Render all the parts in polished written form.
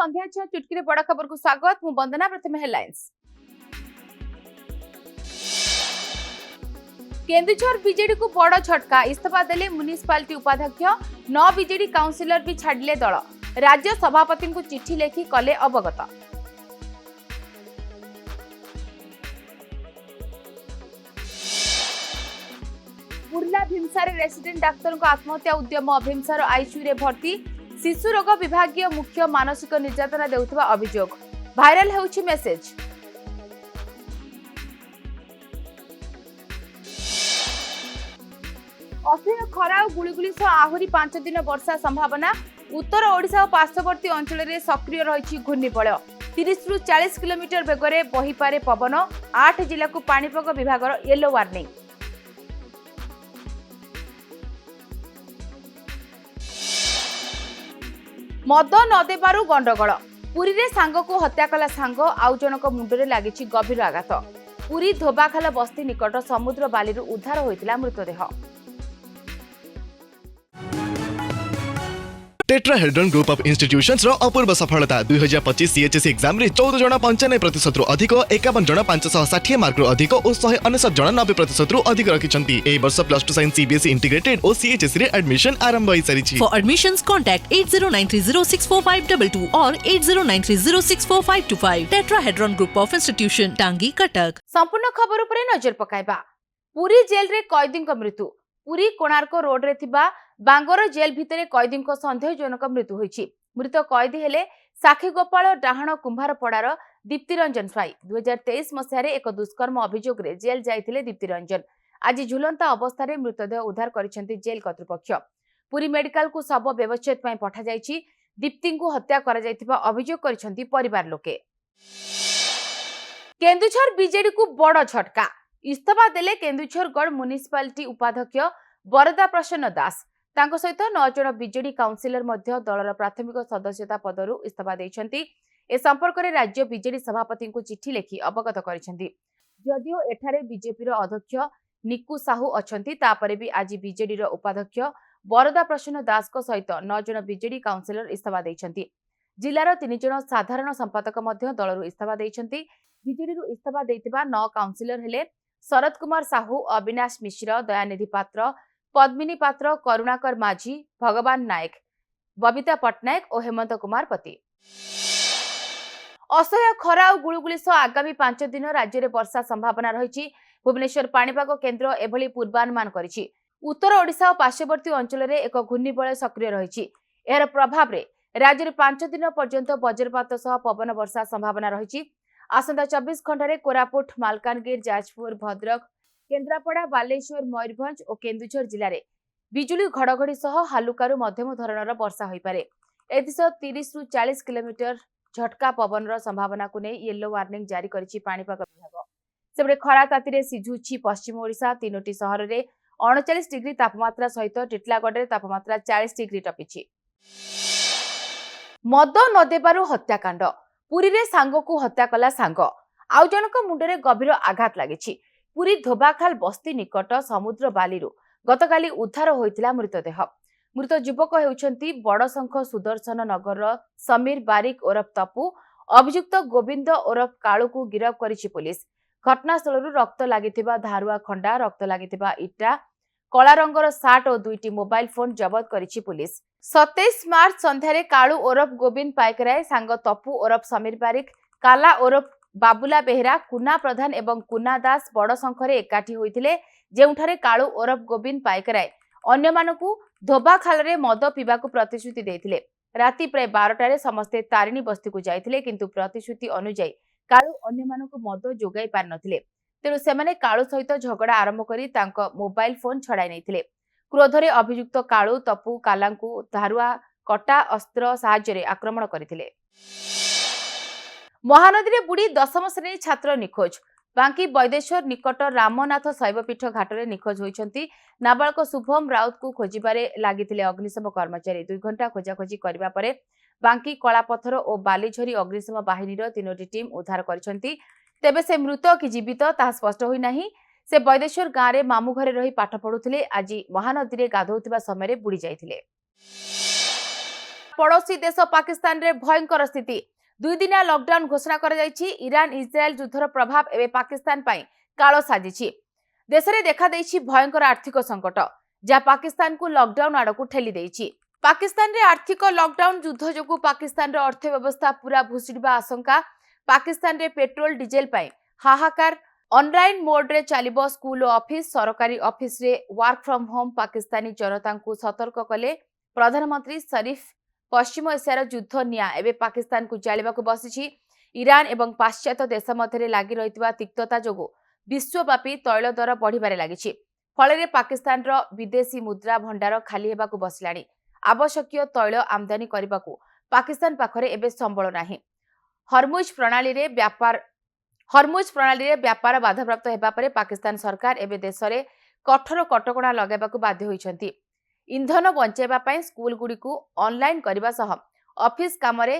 संध्या चुटकी बड़ खबर को स्वागत मु वंदना। प्रथम हेडलाइंस। केन्दुझर बीजेडी को बड़ झटका, इस्तीफा देले म्युनिसिपालिटी उपाध्यक्ष। 9 बीजेडी काउंसिलर भी छाड़िले दल। राज्य सभापति को चिठी लेखि कले अवगत। बुर्ला भीमसार रेसिडेंट डाक्तर को आत्महत्या उद्यम, भीमसार आईसीयू रे भर्ती। शिशु रोग विभागीय मुख्य मानसिक निर्यातना देउथबा अभियोग। भाइराल हेउछि मेसेज। असह्य खरा और गुळीगुळी सह आहुरी 5 दिन वर्षा संभावना। उत्तर ओडिशा और पार्श्ववर्ती अंचल में सक्रिय रही घूर्णिबलय। 30 रु 40 किलोमीटर बेगरे बहिपारे पवन। 8 जिला को पाणीपाग विभाग येलो वार्निंग। मद न देबारु गंडगोल। पुरी रे सांग को हत्या कला सांग, आउ जनक मुंडरे लागिछि गभीर आघात। पुरी धोबाखाल बस्ती निकट समुद्र बालीरु उद्धार होइतिला मृतदेह। टेट्राहेड्रन ग्रुप ऑफ इंस्टीट्यूशंस रो अपूर्व सफलता 2025 सीएचएससी एग्जाम रे 14 जण 95% रु अधिक, 51 जण 560 मार्क रु अधिक और 169 जण 90% रु अधिक रखिछंती। ए वर्ष प्लस 2 साइंस सीबीएसई इंटीग्रेटेड और सीएचएससी रे एडमिशन आरंभ होई सारिछि। फॉर एडमिशंस कांटेक्ट 8093064522 और 8093064525। टेट्राहेड्रन ग्रुप ऑफ इंस्टीट्यूशन, टांगी, कटक। संपूर्ण खबर उपरे नजर पकाइबा। पुरी जेल रे कैदी मृत्यु। पुरी कोणार्क रोड रे थिबा बांगर जेल भितरे कैदी सन्देहजनक मृत्यु होइछि। मृत कैदी हेले साखीगोपाल डाहाण कुंभारपड़ार दीप्ति रंजन स्वाई। 2023 मसीह एक दुष्कर्म अभियोग रे जेल जाइथिले दीप्ति रंजन। आज झुलंता अवस्था रे मृतदेह उद्धार करिसेंती जेल कर्तृपक्ष। पुरी मेडिकल को शव व्यवच्छेद पई पठा जाइछि। दीप्ति को हत्या करा जाइथिबा अभियोग करिसेंती परिवार लोके। केन्दुझर बीजेडी को बड़ झटका, इस्तीफा देले केन्दुझरगढ़ म्युनिसिपालिटी उपाध्यक्ष वरदा प्रसन्न दास। तांको सहित 9 जण बीजेडी काउंसिलर मध्य दलर प्राथमिक सदस्यता पदरु इस्तीफा देइछंती। ए संपर्क रे राज्य बीजेडी सभापति को चिठी लेखि अवगत करिसेंती। जदिओ एठारे बीजेपी रो अध्यक्ष निकु साहू अछंती, तापरे भी आज बीजेडी रो उपाध्यक्ष वरदा प्रसन्न दास को सहित 9 जण बीजेडी काउंसिलर इस्तीफा देइछंती। जिल्लार 3 जण साधारण संपादक मध्य दलरु इस्तीफा देइछंती। बीजेडी रु इस्तीफा देइतिबा 9 काउंसिलर हेले शरद कुमार साहू, अविनाश मिश्र, दयानिधि पात्र, पद्मिनी पात्र, करुणाकर माझी, भगवान नायक, बबिता पट्टनायक और हेमंत कुमार पति। असह्य खरा और गुळुगुळी सह आगामी 5 दिन राज्य में वर्षा संभावना रही। भुवनेश्वर पाणीपाग केन्द्र एभली पूर्वानुमान करिछि। उत्तर ओडिशा और पार्श्ववर्ती अंचल में एक घूर्णिबलय सक्रिय रही। यार प्रभाव रे राज्य में 5 दिन पर्यंत वज्रपात सह पवन वर्षा संभावना रही। आसंता 24 घंटे कोरापुट, मालकानगिरी, जाजपुर, भद्रक, केन्द्रापड़ा, बालेश्वर, मयूरभंज और केन्दुझर जिले में बिजुली घड़घड़ी सह हालुकारु मध्यम धरणर वर्षा हो पारे। एथिसह 30 रु 40 किलोमीटर झटका पवन संभावना को नहीं येलो वार्निंग जारी करिछि पाणीपाग विभाग। सेबडे खरा तातीरे सिझुछि पश्चिम ओडिशा। 3टी सहर में 39 डिग्री तापमात्रा सहित टिटलागढ़ में तापमात्रा 40 डिग्री टपिछि। मद न देबारु हत्याकांड। पुरी रे सांग को हत्या कला सांग, आउ जनक मुंडरे गभीर आघात लागिछि। पुरी धोबाखाल बस्ती निकट समुद्र बालीरु गतकाली उद्धार होइतिला मृतदेह। मृत युवक हेउछंती बड़शंख सुदर्शन नगर समीर बारिक ओरफ तपु। अभियुक्त गोविंद ओरफ कालू को गिरफ करिछि पुलिस। घटनास्थल रक्त लागिथिबा धारुआ खंडा, रक्त लागिथिबा इटा, कला रंगर सार्ट और 2टी मोबाइल फोन जबत करिछि पुलिस। 27 मार्च संध्यारे कालू ओरफ गोविंद पाइकराय, सांग तपु ओरफ समीर बारिक, काला ओरफ बाबुला बेहरा, कुना प्रधान एवं कुना दास बड़शंखरे एकाठी होइतिले, जेउठारे कालू ओरफ गोविंद पाइकराय अन्य मानकु धोबाखाल रे मद पीबाकु प्रतिश्रुति देइतिले। राति प्राय 12टारे समस्ते तारिणी बस्ती को जाइतिले, किंतु प्रतिश्रुति अनुसार कालू अन्य मानकु मद जोगाई पार नथिले। तेणु सेमाने कालू सहित झगड़ा आरंभ करी तांको मोबाइल फोन छड़ाई नैतिले। क्रोधरे अभियुक्त कालू तपु कालांकु धारुआ कटा अस्त्र साहाय्य आक्रमण करथिले। महानदी रे बुड़ी 10म श्रेणी छात्र निखोज। बांकी बैदेश्वर निकट रामनाथ शैवपीठ घाटरे निखोज होइछंती। नाबालक शुभम राउत को खोजिबारे लागिथिले अग्निशम कर्मचारी। 2 घंटा खोजाखोजी करिबा परे बांकी कलापथर और बालीझरी अग्निशम बाहिनीर 3टी टीम उद्धार करिछंती। तेबे से मृत कि जीवित ताहा स्पष्ट होई नाही। से बैदेश्वर गाँव में मामू घरे रही पाठ पढ़ुथिले। आज महानदी रे गाधोउथिबा समय बुड़ी जाइथिले। पड़ोसी देश पाकिस्तान रे भयंकर स्थिति 2 दिनिया लॉकडाउन घोषणा कर जायछि। ईरान इस्राएल युद्धर प्रभाव एवं पाकिस्तान पई कालो साजिछि। देश में देखा देछि भयंकर आर्थिक संकट जहाँ पाकिस्तान को लॉकडाउन आड़क ठेली देछि। पाकिस्तान रे आर्थिक लॉकडाउन युद्ध जोगु पाकिस्तान रो अर्थव्यवस्था पूरा भुसिडबा आशंका। पाकिस्तान रे पेट्रोल डीजेल पई हाहाकार। ऑनलाइन मोड रे चलिबो स्कूल और ऑफिस। सरकारी ऑफिस रे वर्क फ्रॉम होम। पाकिस्तानी जनता को सतर्क कले प्रधानमंत्री शरीफ। पश्चिम एशियार युद्ध निया एवं पाकिस्तान को जालिबा को बसिछि। ईरान एवं पाश्चात्य देश मध्य लागि रहितबा तिक्तता जोगु विश्वव्यापी तैल दर बढ़िबारे लागिछि। फल पाकिस्तान रो विदेशी मुद्रा भंडार खाली हेबाकु बसिलाणी। आवश्यक तैल आमदानी करबाकू पाकिस्तान पाखरे एबे संबल नाही। हरमुज प्रणाली रे व्यापार बाधाप्राप्त हेबा परे पाकिस्तान सरकार एबे देश रे कठोर कटकणा लगाइबाकू बाध्य होइछन्ति। इंधन बंचाइबा पई स्कूल गुडी को ऑनलाइन करबा सह ऑफिस काम रे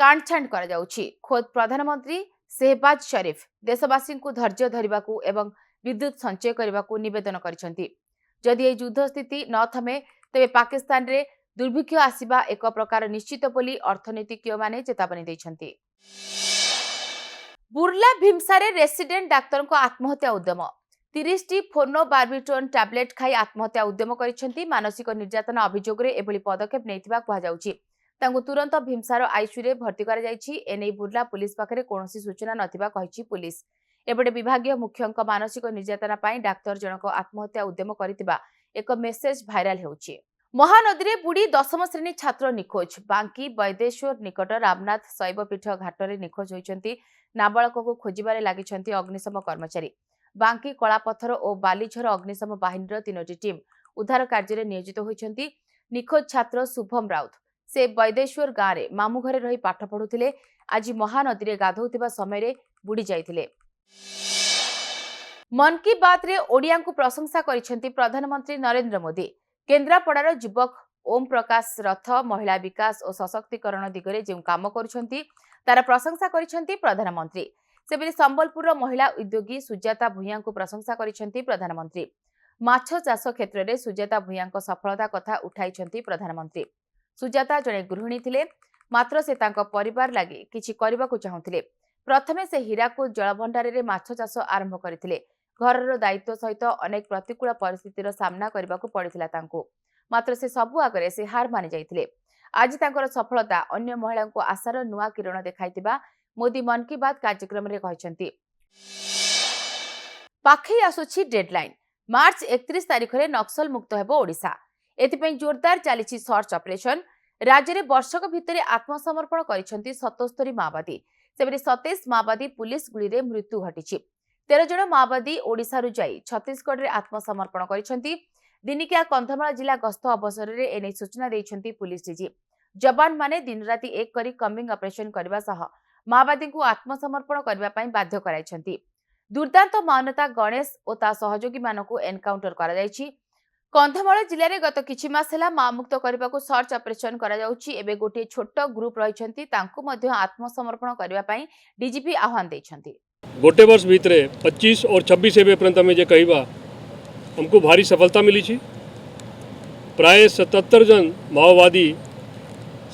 कांटछांट करा जाउछि। खोद प्रधानमंत्री शहबाज शरीफ देशवासी को धैर्य धरिबाकू एवं विद्युत संचय करबाकू निवेदन करिसन्ति। जदि ए युद्ध स्थिति न थमे तेबे पाकिस्तान रे दुर्भिक्ष आसीबा एक प्रकार निश्चित बोली अर्थनीतिज्ञ माने चेतावनी दैछन्ति। बुर्ला भीमसारे रेसिडेंट डाक्तर को आत्महत्या उद्यम। 30 टी फोनो बार्बिटोन टैबलेट खाई आत्महत्या उद्यम करिसन्ति। मानसिक निर्यातना अभियोग रे एभली पदक्षेप नैथिबा कुहा जाउछि। तांको तुरंत भीमसार आईसीयू रे भर्ती करा जाइछि। एनै बुर्ला पुलिस पाखरे कोनोसी सूचना नथिबा कहिछि पुलिस। एबडे विभागीय मुख्यंक मानसिक निर्यातना पाई डाक्तर जनक आत्महत्या उद्यम करितिबा एक मेसेज भाइराल हेउछि। महानदी रे बुडी 10म श्रेणी छात्र निखोज। बांकी वैदेश्वर निकट रामनाथ शैवपीठ घाटरे निखोज होइछन्ति। नाबालक को खोजिबारे लागिछन्ति अग्निशम कर्मचारी। बांकी कलापथर और बालीझर अग्निशम बाहिनीर 3टी टीम उद्धार कार्य नियोजित होइछन्ति। निखोज छात्र शुभम राउत से वैदेश्वर गाँव रे मामू घरे रही पाठ पढ़ुथिले। आज महानदी रे गाधौथिबा समय रे बुडी जाइथिले। मन की बात रे ओडिया को प्रशंसा करिसेंति प्रधानमंत्री नरेंद्र मोदी। केन्द्रापड़ार युवक ओम प्रकाश रथ महिला विकास और सशक्तिकरण दिगरे जो काम करुछंती तार प्रशंसा करिसेंति प्रधानमंत्री। सेबरी संबलपुर महिला उद्योगी सुजाता भूया को प्रशंसा करिसेंति प्रधानमंत्री। माछ चाष क्षेत्र में सुजाता भूया सफलता कथा उठाइछंति प्रधानमंत्री। सुजाता जड़े गृहिणी थिले मात्र से तांको परिवार लागि किछि करबाकू चाहुथिले। प्रथमे से हीराकुद जलभंडार रे माछ चाष आरंभ करथिले। घरर दायित्व सहित अनेक प्रतिकूल परिस्थितिर सामना करबाकू पड़िथिला तांको। मात्र से सबु आगरे से हार मानि जाइथिले। आज तांकर सफलता अन्य महिला को आशार नुआ किरण देखाइतिबा मोदी मन की बात कार्यक्रम रे कहिसंति। पाखै आसुछि डेडलाइन। मार्च 31 तारिख रे नक्सल मुक्त हेबो ओडिशा। एथिपई जोरदार चलीछि सर्च ऑपरेशन। राज्य रे वर्षक भितर आत्मसमर्पण करिसंति 77 माओवादी। सेबरी 27 माओवादी पुलिस गुली रे मृत्यु घटिछि। 13 जण माओवादी ओडिशा रु जाई छत्तीसगढ़ रे आत्मसमर्पण करिसंति। दिनिकिया कंधमाल जिला गस्त अवसर रे एनै सूचना दैछंती पुलिस डीजी। जवान माने दिन राति एक करी कमिंग ऑपरेशन करबा सह माओवादी को आत्मसमर्पण करबा पई बाध्य कराइछंती। दुर्दांत मानवता गणेश और ता सहयोगी मानकू एनकाउंटर करा जाइछि। कंधमाल जिले में गत किछि मास हेला मा मुक्त करबा को सर्च ऑपरेशन करा जाउछि। एबे गोटे छोट ग्रुप रहिछंती तांकू मध्य आत्मसमर्पण करबा पई डीजीपी आह्वान दैछंती। गोटे वर्ष भीतर 25 और 26 एवं पर्यंत में जे कहवा हमको भारी सफलता मिली छी। प्राय 77 जन माओवादी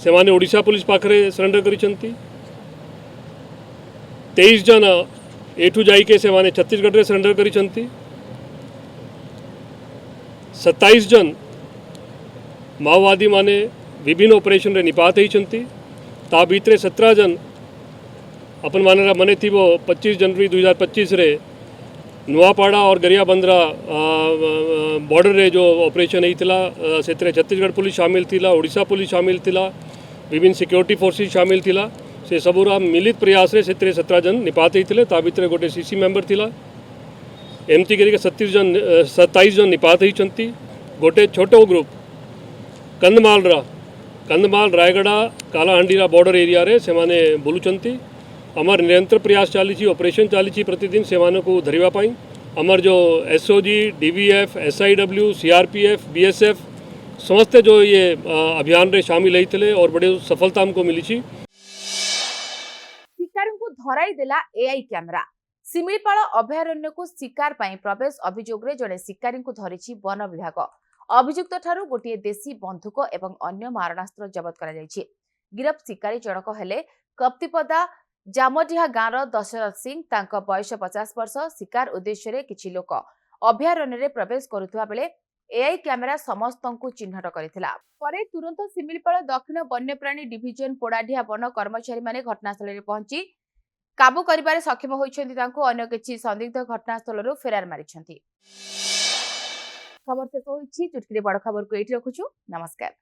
से माने ओडिशा पुलिस पाखरे सरेंडर करिसंती। 23 जन एठू जाई के से माने छत्तीसगढ़ रे सरेंडर करिसंती। 27 जन माओवादी माने विभिन्न ऑपरेशन रे निपात होइछंती। ता भीतर 17 जन अपन मानरा मने थी वो 25 जनवरी 2025 रे नुआपाड़ा और गरियाबंदरा बॉर्डर रे जो ऑपरेशन होइतिला सेतरे छत्तीसगढ़ पुलिस शामिल थिला, ओडिशा पुलिस शामिल थिला, विभिन्न सिक्योरिटी फोर्सेस शामिल थिला। से सबूरा मिलित प्रयास रे सेतरे 17 जन निपात होइतिले। ता भीतर गोटे सीसी मेंबर थिला। एमती करी 27 जन निपात होइछंती। गोटे छोटो ग्रुप कंधमाल रायगड़ा कालाहांडीरा बॉर्डर एरिया रे से माने बुलुचंती। आमर निरंतर प्रयास चली ऑपरेशन चली प्रतिदिन से को धरिबा पाई। आमर जो एसओजी, डीवीएफ, एसआईडब्ल्यू, सीआरपीएफ, बीएसएफ समस्त जो ये अभियान रे शामिल होते और बड़े सफलता हमको मिली छी। शिकार को धराई देला एआई कैमेरा। सिमिलपाल अभयारण्य को शिकार पाई प्रवेश अभियोग रे जड़े शिकारी को धरिछि वन विभाग। ଅଭିଯୁକ୍ତ ଠାରୁ ଗୋଟିଏ ଦେଶୀ ବନ୍ଧୁକ ଏବଂ ଅନ୍ୟ ମାରଣାସ୍ତ୍ର ଜବତ କରାଯାଇଛି। ଗିରଫ ଶିକାରୀ ଜଣକ ହେଲେ କପ୍ତିପଦା ଜାମଡିହା ଗାଁର ଦଶରଥ ସିଂ। ତାଙ୍କ ବୟସ 50 ବର୍ଷ। ଶିକାର ଉଦ୍ଦେଶ୍ୟରେ କିଛି ଲୋକ ଅଭୟାରଣ୍ୟରେ ପ୍ରବେଶ କରୁଥିବା ବେଳେ ଏଆଇ କ୍ୟାମେରା ସମସ୍ତଙ୍କୁ ଚିହ୍ନଟ କରିଥିଲା। ପରେ ତୁରନ୍ତ ଶିମିଳିପାଳ ଦକ୍ଷିଣ ବନ୍ୟପ୍ରାଣୀ ଡିଭିଜନ ପୋଡାଢିଆ ବନ କର୍ମଚାରୀମାନେ ଘଟଣାସ୍ଥଳରେ ପହଞ୍ଚି କାବୁ କରିବାରେ ସକ୍ଷମ ହୋଇଛନ୍ତି। ତାଙ୍କୁ ଅନ୍ୟ କିଛି ସନ୍ଦିଗ୍ଧ ଘଟଣାସ୍ଥଳରୁ ଫେରାର ମାରିଛନ୍ତି। ଖବର ଶେଷ ହୋଇଛି। ଚୁଟକିରେ ବଡ଼ ଖବରକୁ ଏଇଠି ରଖୁଛୁ। ନମସ୍କାର।